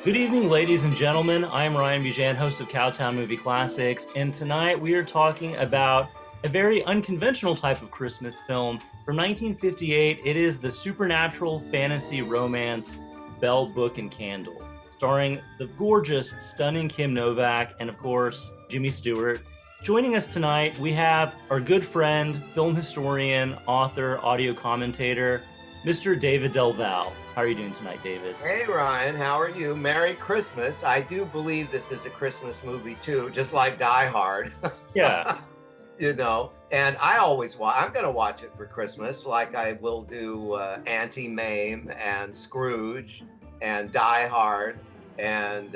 Good evening, ladies and gentlemen. I'm Ryan Bujan, host of Cowtown Movie Classics, and tonight we are talking about a very unconventional type of Christmas film from 1958. It is the supernatural fantasy romance Bell, Book, and Candle, starring the gorgeous, stunning Kim Novak and, of course, Jimmy Stewart. Joining us tonight, we have our good friend, film historian, author, audio commentator, Mr. David Del Valle. How are you doing tonight, David? Hey Ryan, how are you? Merry Christmas. I do believe this is a Christmas movie too, just like Die Hard. Yeah. And I always watch, I'm going to watch it for Christmas, like I will do Auntie Mame and Scrooge and Die Hard. And,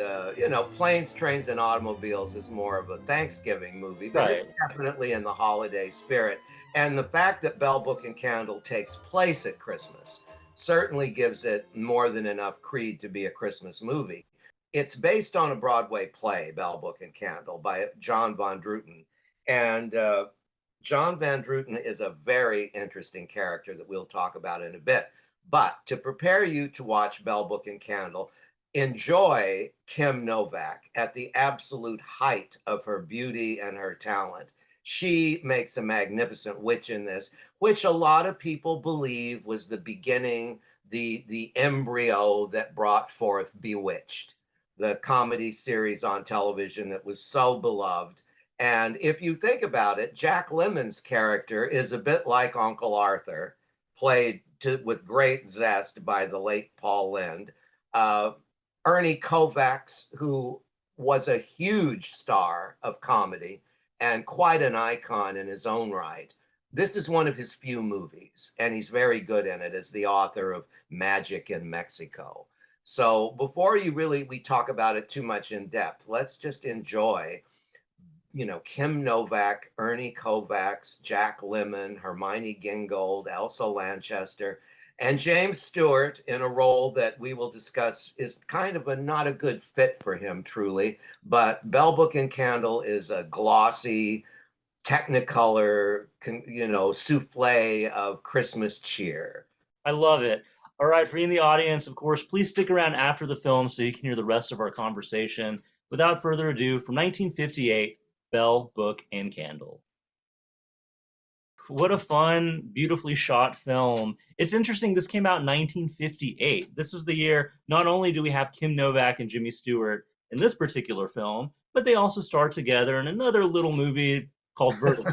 Planes, Trains, and Automobiles is more of a Thanksgiving movie, but Right. it's definitely in the holiday spirit. And the fact that Bell, Book, and Candle takes place at Christmas certainly gives it more than enough creed to be a Christmas movie. It's based on a Broadway play, Bell, Book, and Candle, by John Von Druten. And John Van Druten is a very interesting character that we'll talk about in a bit. But to prepare you to watch Bell, Book, and Candle, enjoy Kim Novak at the absolute height of her beauty and her talent. She makes a magnificent witch in this, which a lot of people believe was the beginning, the embryo that brought forth Bewitched, the comedy series on television that was so beloved. And if you think about it, Jack Lemmon's character is a bit like Uncle Arthur, played with great zest by the late Paul Lynde. Ernie Kovacs, who was a huge star of comedy and quite an icon in his own right. This is one of his few movies, and he's very good in it as the author of Magic in Mexico. So before we talk about it too much in depth, let's just enjoy, Kim Novak, Ernie Kovacs, Jack Lemmon, Hermione Gingold, Elsa Lanchester, and James Stewart in a role that we will discuss is kind of not a good fit for him, truly. But Bell, Book, and Candle is a glossy, technicolor, souffle of Christmas cheer. I love it. All right, for you in the audience, of course, please stick around after the film so you can hear the rest of our conversation. Without further ado, from 1958, Bell, Book, and Candle. What a fun, beautifully shot film. It's interesting, this came out in 1958. This is the year, not only do we have Kim Novak and Jimmy Stewart in this particular film, but they also star together in another little movie called Vertigo.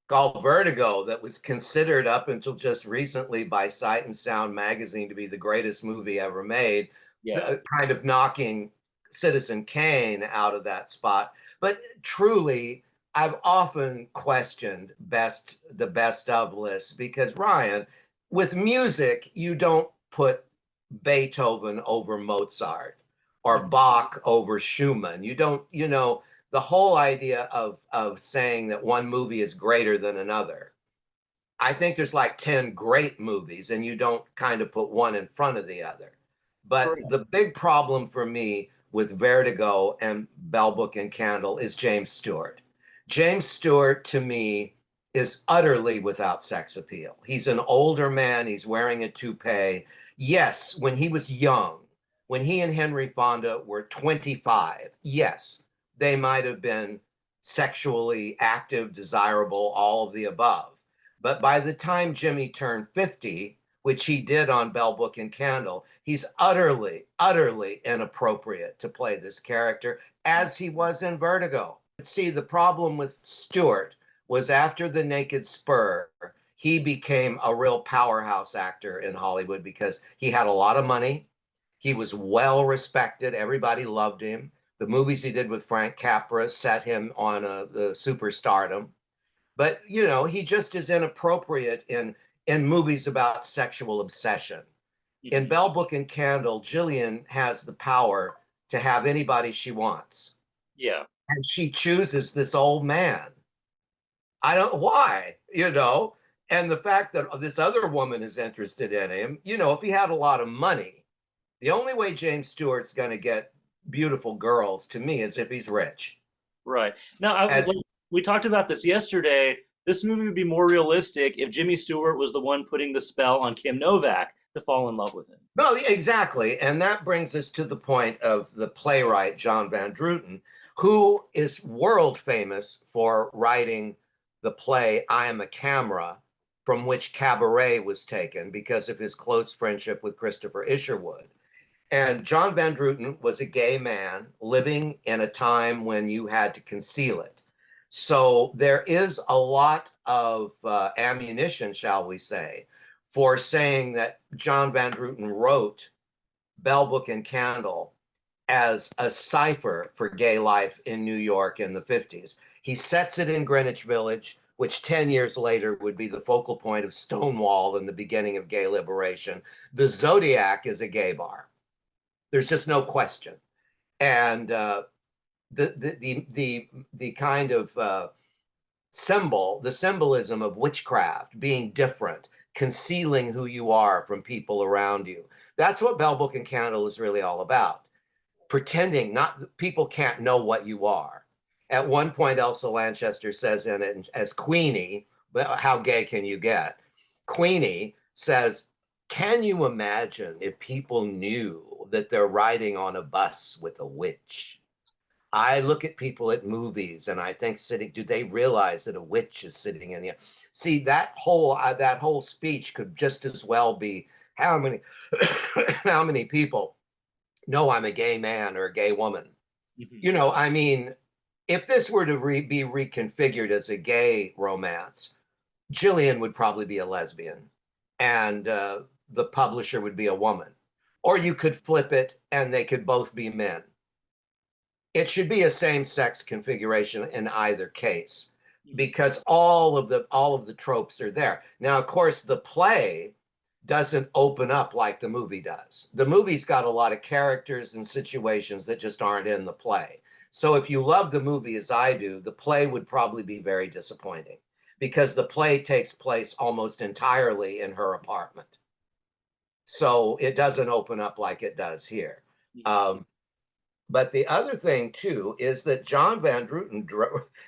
Called Vertigo, that was considered up until just recently by Sight and Sound magazine to be the greatest movie ever made, Yeah. kind of knocking Citizen Kane out of that spot. But truly, I've often questioned the best of lists because, Ryan, with music, you don't put Beethoven over Mozart or Bach over Schumann. You don't, the whole idea of saying that one movie is greater than another. I think there's like 10 great movies and you don't kind of put one in front of the other. But Correct. the big problem for me with Vertigo and Bell, Book, and Candle is James Stewart. James Stewart, to me, is utterly without sex appeal. He's an older man. He's wearing a toupee. Yes, when he was young, when he and Henry Fonda were 25, yes, they might have been sexually active, desirable, all of the above. But by the time Jimmy turned 50, which he did on Bell, Book, and Candle, he's utterly, utterly inappropriate to play this character as he was in Vertigo. See, the problem with Stewart was after The Naked Spur, he became a real powerhouse actor in Hollywood because he had a lot of money. He was well respected. Everybody loved him. The movies he did with Frank Capra set him on the superstardom. But, he just is inappropriate in movies about sexual obsession. In Mhm. Bell, Book, and Candle, Jillian has the power to have anybody she wants. Yeah. And she chooses this old man. I don't why, and the fact that this other woman is interested in him, if he had a lot of money, the only way James Stewart's going to get beautiful girls to me is if he's rich. Right. Now, And we talked about this yesterday. This movie would be more realistic if Jimmy Stewart was the one putting the spell on Kim Novak. to fall in love with him. No, exactly. And that brings us to the point of the playwright, John Van Druten, who is world famous for writing the play I Am a Camera, from which Cabaret was taken because of his close friendship with Christopher Isherwood. And John Van Druten was a gay man living in a time when you had to conceal it. So there is a lot of ammunition, shall we say, for saying that John Van Druten wrote Bell, Book, and Candle as a cipher for gay life in New York in the 50s. He sets it in Greenwich Village, which 10 years later would be the focal point of Stonewall and the beginning of gay liberation. The Zodiac is a gay bar. There's just no question. And the kind of the symbolism of witchcraft, being different, concealing who you are from people around you. That's what Bell, Book, and Candle is really all about. Pretending people can't know what you are. At one point, Elsa Lanchester says in it, as Queenie, how gay can you get? Queenie says, can you imagine if people knew that they're riding on a bus with a witch? I look at people at movies and I think, do they realize that a witch is sitting in the? See, that whole speech could just as well be how many how many people know I'm a gay man or a gay woman. Mm-hmm. You know, I mean, if this were to be reconfigured as a gay romance, Jillian would probably be a lesbian, and the publisher would be a woman. Or you could flip it and they could both be men. It should be a same-sex configuration in either case, because all of the tropes are there. Now, of course, the play doesn't open up like the movie does. The movie's got a lot of characters and situations that just aren't in the play. So if you love the movie as I do, the play would probably be very disappointing, because the play takes place almost entirely in her apartment. So it doesn't open up like it does here. But the other thing, too, is that John Van Druten,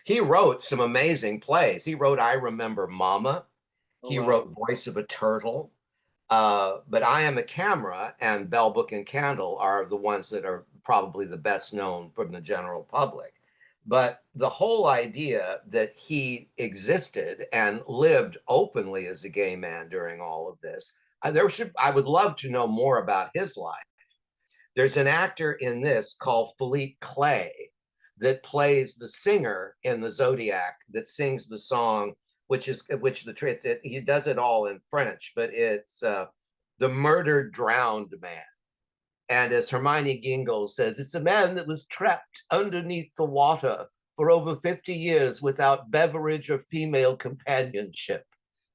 he wrote some amazing plays. He wrote I Remember Mama. He wrote Voice of a Turtle. But I Am a Camera and Bell, Book, and Candle are the ones that are probably the best known from the general public. But the whole idea that he existed and lived openly as a gay man during all of this, I would love to know more about his life. There's an actor in this called Philippe Clay that plays the singer in the Zodiac that sings the song, he does it all in French, but it's The Murdered Drowned Man. And as Hermione Gingold says, it's a man that was trapped underneath the water for over 50 years without beverage or female companionship.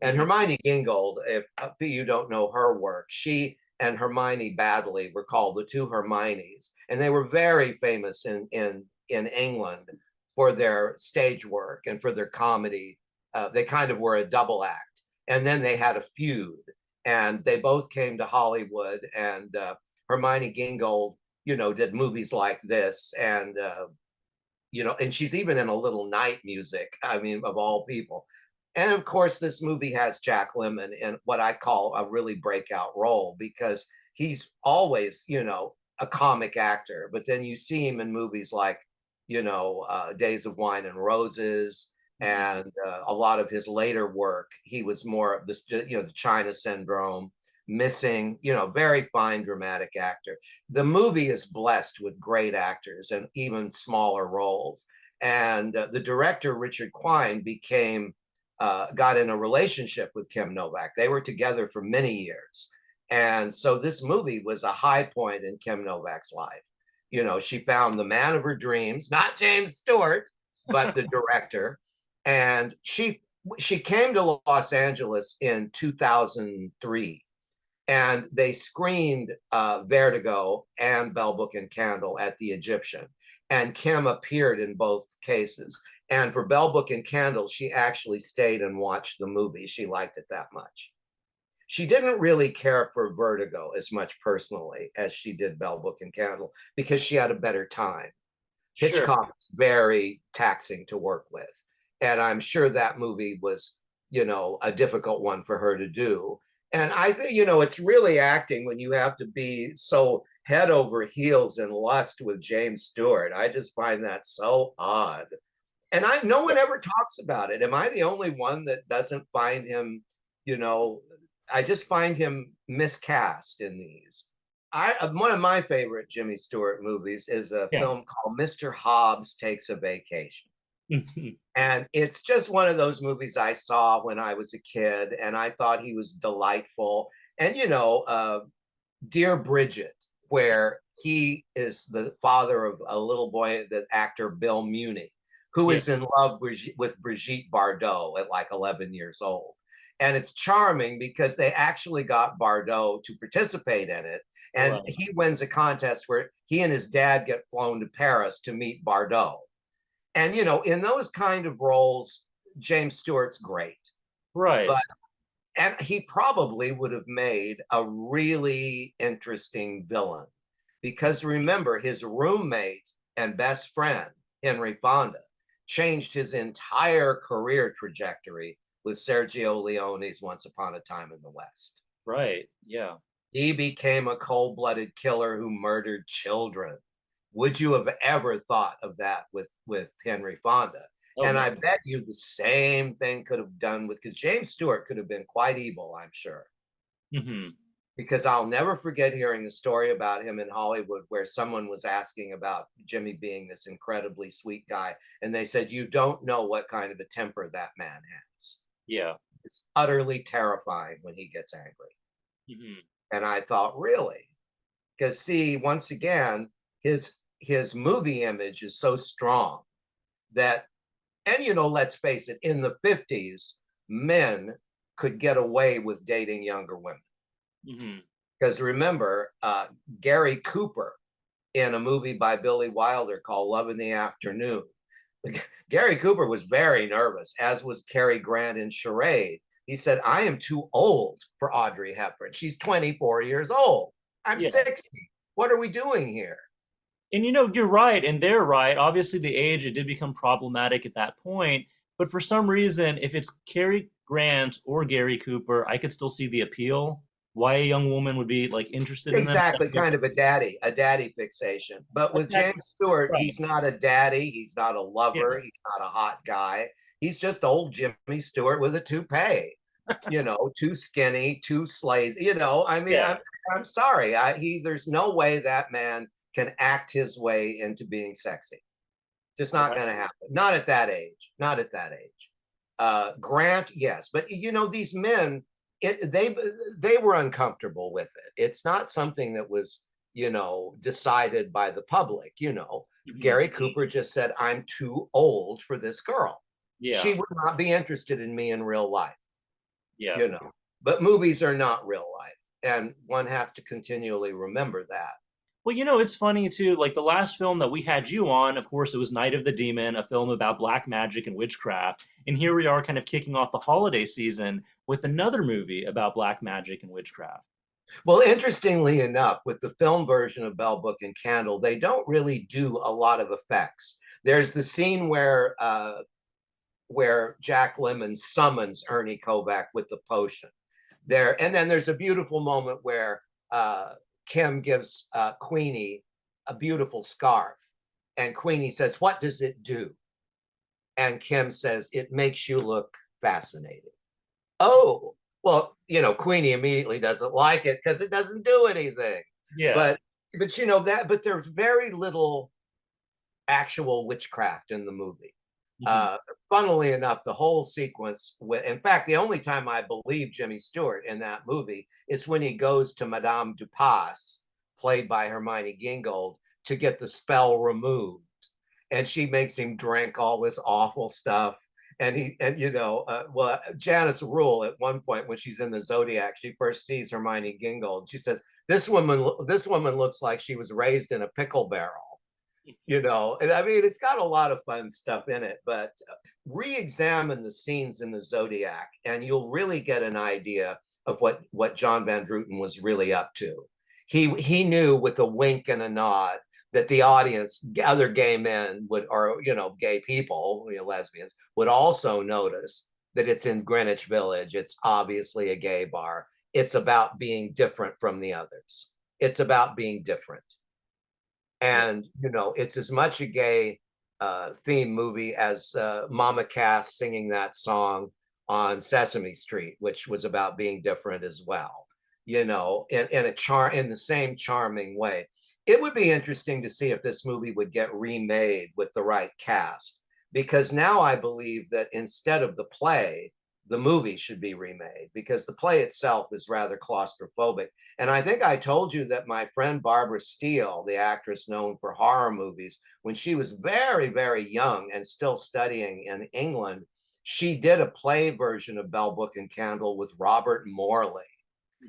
And Hermione Gingold, if you don't know her work, she and Hermione Baddeley were called the two Hermiones, and they were very famous in England for their stage work and for their comedy. They kind of were a double act, and then they had a feud, and they both came to Hollywood. And Hermione Gingold, did movies like this, and and she's even in A Little Night Music. I mean, of all people. And of course, this movie has Jack Lemmon in what I call a really breakout role, because he's always, a comic actor. But then you see him in movies like, Days of Wine and Roses, and a lot of his later work. He was more of this, the China Syndrome, Missing, very fine dramatic actor. The movie is blessed with great actors and even smaller roles. And the director, Richard Quine, got in a relationship with Kim Novak. They were together for many years. And so this movie was a high point in Kim Novak's life. She found the man of her dreams, not James Stewart, but the director. And she came to Los Angeles in 2003, and they screened Vertigo and Bell, Book, and Candle at the Egyptian. And Kim appeared in both cases. And for Bell, Book, and Candle, she actually stayed and watched the movie. She liked it that much. She didn't really care for Vertigo as much personally as she did Bell, Book, and Candle, because she had a better time. Sure. Hitchcock was very taxing to work with. And I'm sure that movie was, a difficult one for her to do. And I think, it's really acting when you have to be so head over heels in lust with James Stewart. I just find that so odd. And no one ever talks about it. Am I the only one that doesn't find him, you know, I just find him miscast in these. One of my favorite Jimmy Stewart movies is a Yeah. film called Mr. Hobbs Takes a Vacation. Mhm. And it's just one of those movies I saw when I was a kid, and I thought he was delightful. And Dear Bridget, where he is the father of a little boy, the actor Bill Muny, who Yeah. is in love with Brigitte Bardot at like 11 years old. And it's charming because they actually got Bardot to participate in it. And Right. he wins a contest where he and his dad get flown to Paris to meet Bardot. And, in those kind of roles, James Stewart's great. Right. But and he probably would have made a really interesting villain because remember, his roommate and best friend, Henry Fonda, changed his entire career trajectory with Sergio Leone's Once Upon a Time in the West. Right. Yeah. He became a cold-blooded killer who murdered children. Would you have ever thought of that with Henry Fonda? Oh And no. I bet you the same thing could have done with, because James Stewart could have been quite evil, I'm sure. Hmm. Because I'll never forget hearing a story about him in Hollywood where someone was asking about Jimmy being this incredibly sweet guy. And they said, you don't know what kind of a temper that man has. Yeah. It's utterly terrifying when he gets angry. Hmm. And I thought, really? Because see, once again, his movie image is so strong that, and let's face it, in the 50s, men could get away with dating younger women. Hmm. Because remember, Gary Cooper in a movie by Billy Wilder called Love in the Afternoon. Gary Cooper was very nervous, as was Cary Grant in Charade. He said, I am too old for Audrey Hepburn. She's 24 years old. I'm Yeah. 60. What are we doing here? And you're right, and they're right. Obviously, the age, it did become problematic at that point. But for some reason, if it's Cary Grant or Gary Cooper, I could still see the appeal. Why a young woman would be like interested in them. Exactly, kind of a daddy fixation. But with Exactly. James Stewart, Right. he's not a daddy, he's not a Yeah. lover, he's not a hot guy. He's just old Jimmy Stewart with a toupee. Too skinny, too slazy. I mean, Yeah. I'm sorry. There's no way that man can act his way into being sexy. Just not Right. going to happen. Not at that age. Not at that age. Grant, yes, but these men, they were uncomfortable with it. It's not something that was decided by the public. Mhm. Gary Cooper just said, "I'm too old for this girl. Yeah. She would not be interested in me in real life." Yeah. you know but movies are not real life, and one has to continually remember that. Well, it's funny too. Like the last film that we had you on, of course, it was Night of the Demon, a film about black magic and witchcraft. And here we are kind of kicking off the holiday season with another movie about black magic and witchcraft. Well, interestingly enough, with the film version of Bell Book and Candle, they don't really do a lot of effects. There's the scene where Jack Lemmon summons Ernie Kovac with the potion there, and then there's a beautiful moment where Kim gives Queenie a beautiful scarf, and Queenie says, "What does it do?" And Kim says, "It makes you look fascinating." Oh, well, Queenie immediately doesn't like it because it doesn't do anything. Yeah. But there's very little actual witchcraft in the movie. Hmm. Funnily enough, the whole sequence, in fact, the only time I believe Jimmy Stewart in that movie is when he goes to Madame Dupas, played by Hermione Gingold, to get the spell removed. And she makes him drink all this awful stuff. Janice Rule at one point when she's in the Zodiac, she first sees Hermione Gingold. She says, this woman looks like she was raised in a pickle barrel. And I mean, it's got a lot of fun stuff in it, but re-examine the scenes in the Zodiac and you'll really get an idea of what John Van Druten was really up to. He knew with a wink and a nod that the audience, other gay men would, or gay people, lesbians, would also notice that it's in Greenwich Village. It's obviously a gay bar. It's about being different from the others. It's about being different. And, you know, it's as much a gay theme movie as Mama Cass singing that song on Sesame Street, which was about being different as well, you know, in the same charming way. It would be interesting to see if this movie would get remade with the right cast, because now I believe that instead of the play, the movie should be remade, because the play itself is rather claustrophobic. And I think I told you that my friend Barbara Steele, the actress known for horror movies, when she was very, very young and still studying in England, she did a play version of Bell, Book, and Candle with Robert Morley.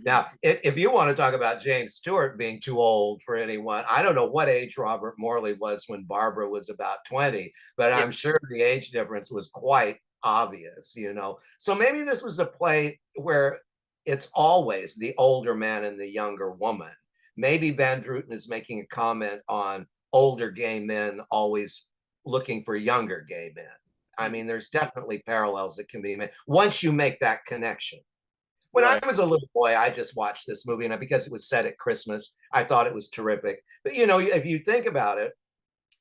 Now, if you want to talk about James Stewart being too old for anyone, I don't know what age Robert Morley was when Barbara was about 20, but I'm sure the age difference was quite obvious, you know. So maybe this was a play where it's always the older man and the younger woman. Maybe Van Druten is making a comment on older gay men always looking for younger gay men. I mean, there's definitely parallels that can be made once you make that connection. When I was a little boy, I just watched this movie, and because it was set at Christmas, I thought it was terrific. But you know, if you think about it,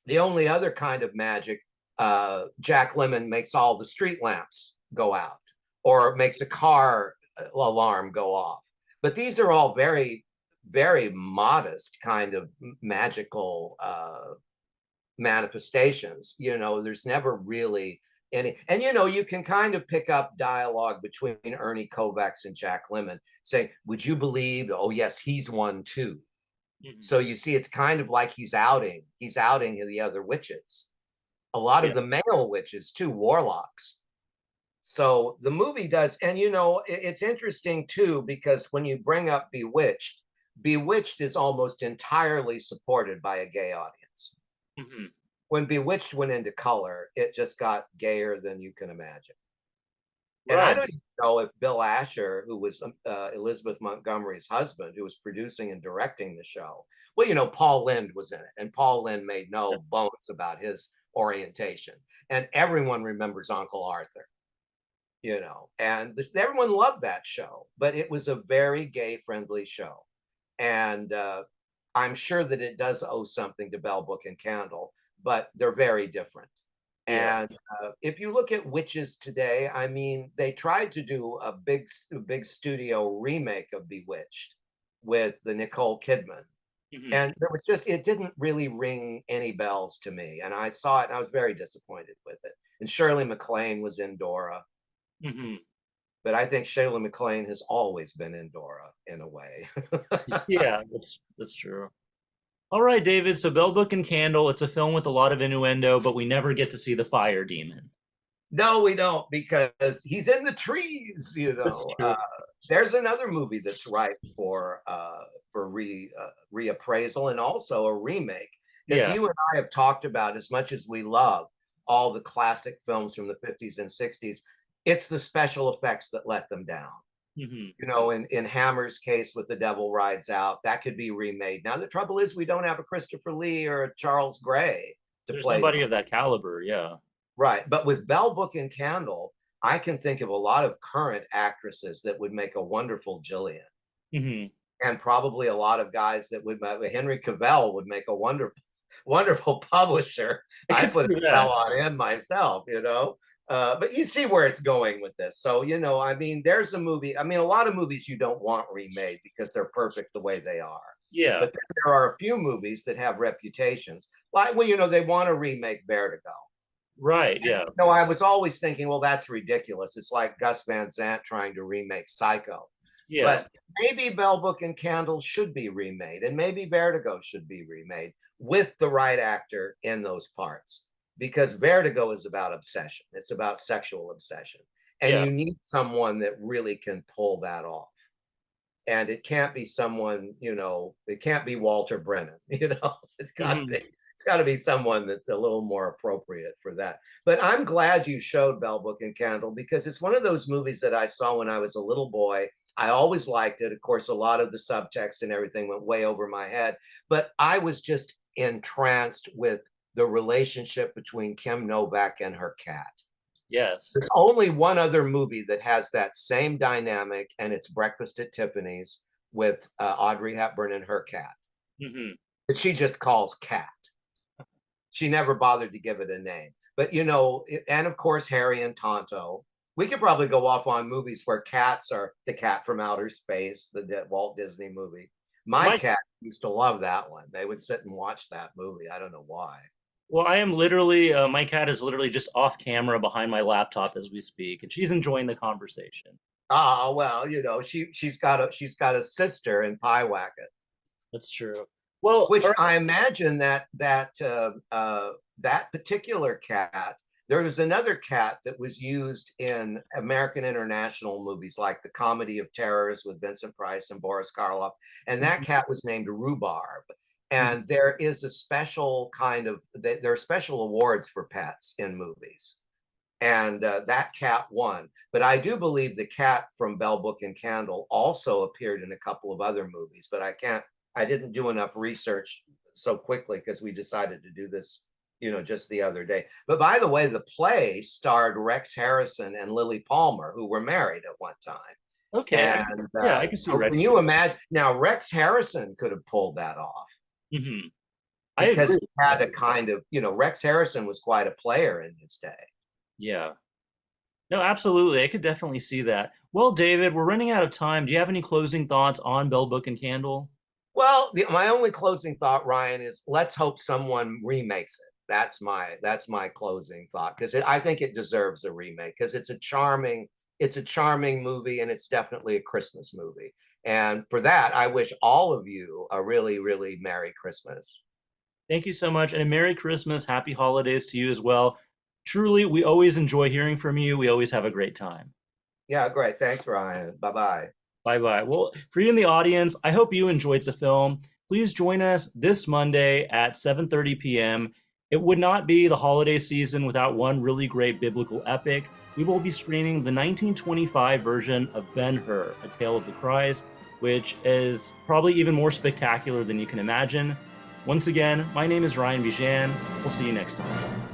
the only other kind of magic, Jack Lemmon makes all the street lamps go out, or makes a car alarm go off. But these are all very, very modest kind of magical manifestations. You know, there's never really any, and you know, you can kind of pick up dialogue between Ernie Kovacs and Jack Lemmon saying, would you believe, oh yes, he's one too. So you see, it's kind of like he's outing the other witches, a lot of the male witches too, warlocks. So the movie does, and you know, it's interesting too, because when you bring up Bewitched, Bewitched is almost entirely supported by a gay audience. When Bewitched went into color, it just got gayer than you can imagine. And I don't even know if Bill Asher, who was Elizabeth Montgomery's husband, who was producing and directing the show, well, you know, Paul Lynde was in it, and Paul Lynde made no bones about his orientation. And everyone remembers Uncle Arthur, you know, and everyone loved that show, but it was a very gay-friendly show. And I'm sure that it does owe something to Bell, Book, and Candle, but they're very different. And if you look at witches today, I mean, they tried to do a big studio remake of Bewitched with the Nicole Kidman. And there was just, it didn't really ring any bells to me. And I saw it and I was very disappointed with it. And Shirley MacLaine was in Dora. But I think Shirley MacLaine has always been in Dora in a way. Yeah, that's true. All right, David. So Bell, Book, and Candle, it's a film with a lot of innuendo, but we never get to see the fire demon. No, we don't, because he's in the trees, you know. There's another movie that's ripe for reappraisal and also a remake. Because you and I have talked about, as much as we love all the classic films from the 50s and 60s, it's the special effects that let them down. You know, in Hammer's case with The Devil Rides Out, that could be remade. Now, the trouble is we don't have a Christopher Lee or a Charles Gray to There's play. Nobody of that caliber, Right. But with Bell, Book, and Candle, I can think of a lot of current actresses that would make a wonderful Jillian. And probably a lot of guys that would, Henry Cavill would make a wonderful publisher. I put a spell on him myself, you know. But you see where it's going with this. So, you know, I mean, there's a movie. I mean, a lot of movies you don't want remade because they're perfect the way they are. But then there are a few movies that have reputations. Like, well, you know, they want to remake Vertigo. No, I was always thinking, well, that's ridiculous. It's like Gus Van Sant trying to remake Psycho. But maybe Bell, Book, and Candle should be remade, and maybe Vertigo should be remade with the right actor in those parts. Because Vertigo is about obsession. It's about sexual obsession. And you need someone that really can pull that off. And it can't be someone, you know, it can't be Walter Brennan, you know, it's got to be someone that's a little more appropriate for that. But I'm glad you showed Bell, Book, and Candle, because it's one of those movies that I saw when I was a little boy. I always liked it. Of course, a lot of the subtext and everything went way over my head, but I was just entranced with the relationship between Kim Novak and her cat. Yes. There's only one other movie that has that same dynamic, and it's Breakfast at Tiffany's with Audrey Hepburn and her cat Hmm. that she just calls Cat. She never bothered to give it a name. But, you know, and of course, Harry and Tonto. We could probably go off on movies where cats are the cat from outer space, the Walt Disney movie. My My cat used to love that one. They would sit and watch that movie. I don't know why. Well, I am literally my cat is literally just off camera behind my laptop as we speak, and she's enjoying the conversation. Ah, well, you know, she's got a sister in Pyewacket, That's true. Well, which all right. I imagine that particular cat. There was another cat that was used in American International movies like The Comedy of Terrors with Vincent Price and Boris Karloff, and that Mhm, cat was named Rhubarb. mhm. And there is a special kind of there are special awards for pets in movies, and that cat won. But I do believe the cat from Bell Book and Candle also appeared in a couple of other movies, but I didn't do enough research so quickly because we decided to do this, you know, just the other day. But by the way, the play starred Rex Harrison and Lily Palmer, who were married at one time. Okay, And yeah, I can see so, Rex. can you imagine? Now, Rex Harrison could have pulled that off Hmm. I because agree. he had a kind of, you know, Rex Harrison was quite a player in his day. Yeah. No, absolutely. I could definitely see that. Well, David, we're running out of time. Do you have any closing thoughts on Bell Book and Candle? Well, my only closing thought, Ryan, is let's hope someone remakes it. That's my closing thought because I think it deserves a remake because it's a charming movie and it's definitely a Christmas movie. And for that, I wish all of you a really, really Merry Christmas. Thank you so much, and a Merry Christmas, Happy Holidays to you as well. Truly, we always enjoy hearing from you. We always have a great time. Yeah, great. Thanks, Ryan. Bye bye. Bye bye. Well, for you in the audience, I hope you enjoyed the film. Please join us this Monday at 7:30 p.m. It would not be the holiday season without one really great biblical epic. We will be screening the 1925 version of Ben-Hur, A Tale of the Christ, which is probably even more spectacular than you can imagine. Once again, my name is Ryan Bijan. We'll see you next time.